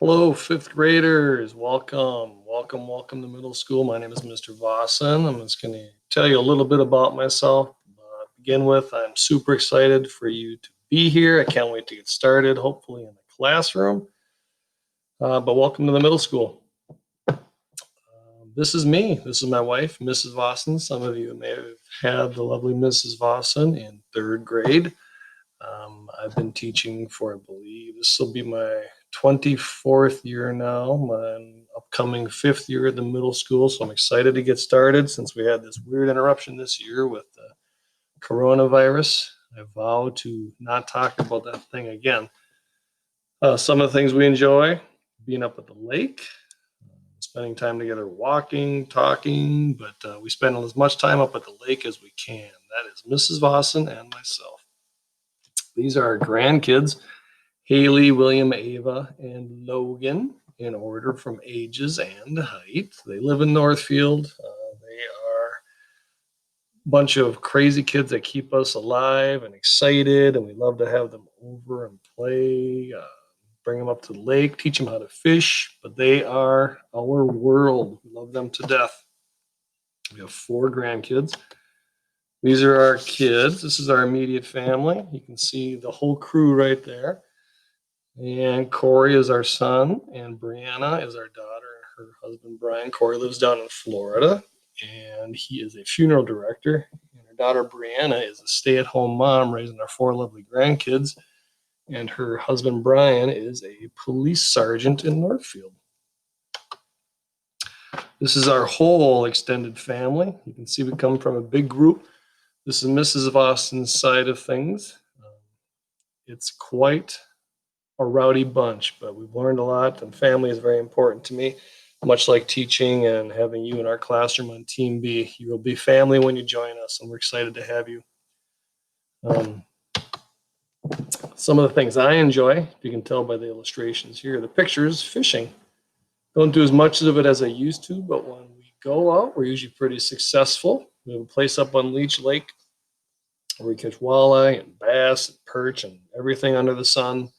Hello, fifth graders. Welcome to middle school. My name is Mr. Vossen. I'm just going to tell you a little bit about myself. Begin with, I'm super excited for you to be here. I can't wait to get started, hopefully in the classroom. But welcome to the middle school. This is me. This is my wife, Mrs. Vossen. Some of you may have had the lovely Mrs. Vossen in third grade. I've been teaching for, I believe, this will be my 24th year now, my upcoming fifth year at the middle school. So I'm excited to get started since we had this weird interruption this year with the coronavirus. I vow to not talk about that thing again. Some of the things we enjoy, being up at the lake, spending time together walking, talking, but we spend as much time up at the lake as we can. That is Mrs. Vossen and myself. These are our grandkids, Haley, William, Ava, and Logan, in order from ages and height. They live in Northfield. They are a bunch of crazy kids that keep us alive and excited, and we love to have them over and play, bring them up to the lake, teach them how to fish, but they are our world. We love them to death. We have 4 grandkids. These are our kids. This is our immediate family. You can see the whole crew right there. And Corey is our son, and Brianna is our daughter, and her husband, Brian. Corey lives down in Florida, and he is a funeral director. And her daughter, Brianna, is a stay-at-home mom raising our 4 lovely grandkids. And her husband, Brian, is a police sergeant in Northfield. This is our whole extended family. You can see we come from a big group. This is Mrs. Vossen's side of things. It's quite a rowdy bunch, but we've learned a lot, and family is very important to me, much like teaching and having you in our classroom on Team B. You will be family when you join us, and we're excited to have you. Some of the things I enjoy, if you can tell by the illustrations here, the pictures, fishing. Don't do as much of it as I used to, but when we go out, we're usually pretty successful. We have a place up on Leech Lake where we catch walleye and bass and perch and everything under the sun.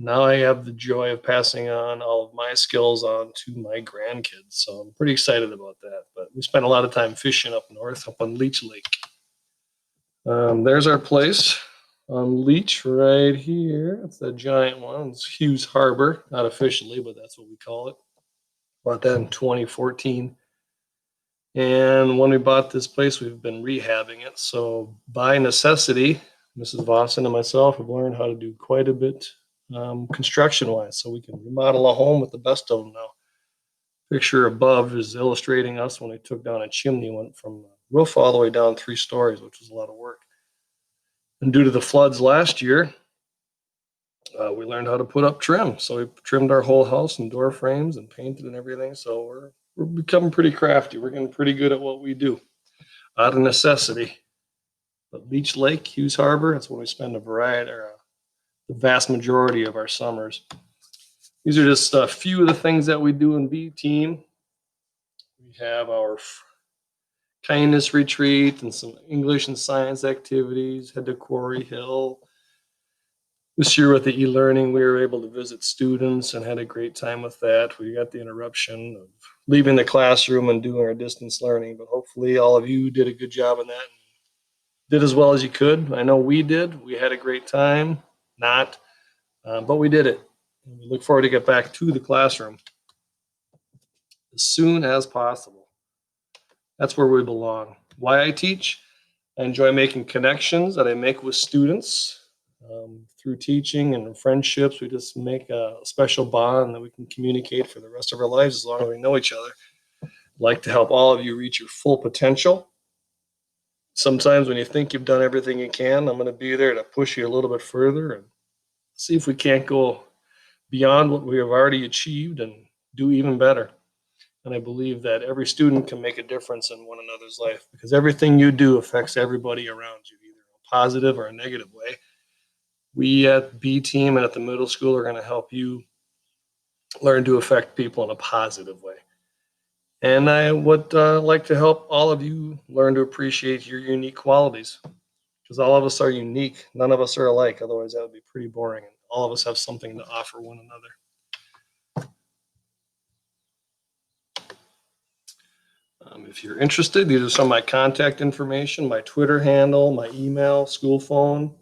Now I have the joy of passing on all of my skills on to my grandkids. So I'm pretty excited about that. But we spent a lot of time fishing up north, up on Leech Lake. There's our place on Leech right here. It's that giant one. It's Hughes Harbor, not officially, but that's what we call it. Bought that in 2014. And when we bought this place, we've been rehabbing it. So by necessity, Mrs. Vossen and myself have learned how to do quite a bit construction-wise, so we can remodel a home with the best of them now. Picture above is illustrating us when we took down a chimney, went from roof all the way down 3 stories, which was a lot of work. And due to the floods last year, we learned how to put up trim. So we trimmed our whole house and door frames and painted and everything. So we're becoming pretty crafty. We're getting pretty good at what we do out of necessity. But Leech Lake, Hughes Harbor, that's where we spend the vast majority of our summers. These are just a few of the things that we do in B Team. We have our kindness retreat and some English and science activities, head to Quarry Hill. This year with the e-learning, we were able to visit students and had a great time with that. We got the interruption of leaving the classroom and doing our distance learning, but hopefully all of you did a good job in that and did as well as you could. I know we did. We had a great time, but we did it. And we look forward to get back to the classroom as soon as possible. That's where we belong. Why I teach? I enjoy making connections that I make with students. Through teaching and friendships, we just make a special bond that we can communicate for the rest of our lives as long as we know each other. I'd like to help all of you reach your full potential. Sometimes when you think you've done everything you can, I'm going to be there to push you a little bit further and see if we can't go beyond what we have already achieved and do even better. And I believe that every student can make a difference in one another's life because everything you do affects everybody around you, either in a positive or a negative way. We at B Team and at the middle school are going to help you learn to affect people in a positive way. And I would like to help all of you learn to appreciate your unique qualities because all of us are unique. None of us are alike. Otherwise, that would be pretty boring. And all of us have something to offer one another. If you're interested, these are some of my contact information, my Twitter handle, my email, school phone.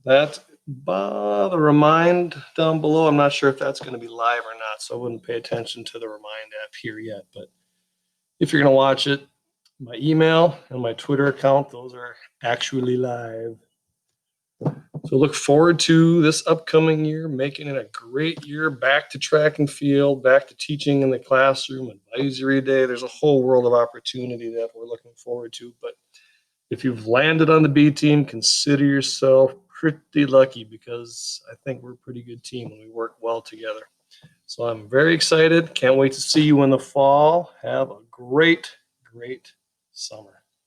That the Remind down below, I'm not sure if that's going to be live or not, so I wouldn't pay attention to the Remind app here yet. But if you're going to watch it, my email and my Twitter account, those are actually live. So look forward to this upcoming year, making it a great year, back to track and field, back to teaching in the classroom, advisory day. There's a whole world of opportunity that we're looking forward to. But if you've landed on the B team, consider yourself pretty lucky, because I think we're a pretty good team and we work well together. So I'm very excited. Can't wait to see you in the fall. Have a great, great summer.